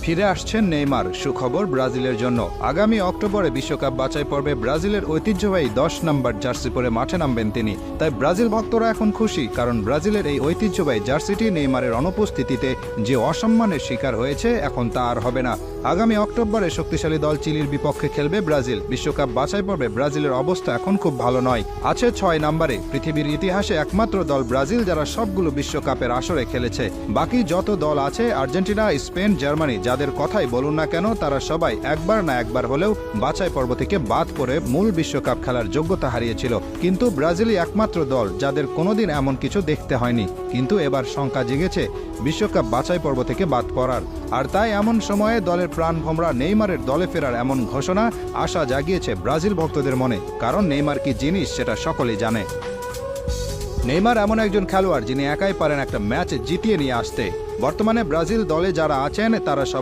ফিরে আসছেন নেইমার। সুখবর ব্রাজিলের জন্য। আগামী অক্টোবরে বিশ্বকাপ বাছাই পর্বে ব্রাজিলের ঐতিহ্যবাহী 10 নম্বর জার্সি পরে মাঠে নামবেন তিনি। তাই ব্রাজিল ভক্তরা এখন খুশি, কারণ ব্রাজিলের এই ঐতিহ্যবাহী জার্সিটি নেইমারের অনুপস্থিতিতে যে অসম্মানের শিকার হয়েছে, এখন তা আর হবে না। আগামী অক্টোবরে শক্তিশালী দল চিলির বিপক্ষে খেলবে ব্রাজিল। বিশ্বকাপ বাছাই পর্বে ব্রাজিলের অবস্থা এখন খুব ভালো নয়, আছে 6 নম্বরে। পৃথিবীর ইতিহাসে একমাত্র দল ব্রাজিল যারা সবগুলো বিশ্বকাপের আসরে খেলেছে। বাকি যত দল আছে, আর্জেন্টিনা, স্পেন, জার্মানি, যাদের কথাই বলুন না কেন, তারা সবাই একবার না একবার হলেও বাছাই পর্ব থেকে বাদ পড়ে মূল বিশ্বকাপ খেলার যোগ্যতা হারিয়েছিল। কিন্তু ব্রাজিলই একমাত্র দল যাদের কোনোদিন এমন কিছু দেখতে হয়নি। কিন্তু এবার শঙ্কা জেগেছে বিশ্বকাপ বাছাই পর্ব থেকে বাদ পড়ার। আর তাই এমন সময়ে দলের প্রাণভোমরা নেইমারের দলে ফেরার এমন ঘোষণা আশা জাগিয়েছে ব্রাজিল ভক্তদের মনে। কারণ নেইমার কি জিনিস সেটা সকলেই জানে। নেইমার এমন একজন খেলোয়াড় যিনি একাই পারেন একটা ম্যাচ জিতিয়ে নিয়ে আসতে। বর্তমানে ব্রাজিল দলে যারা আছেন তারা সব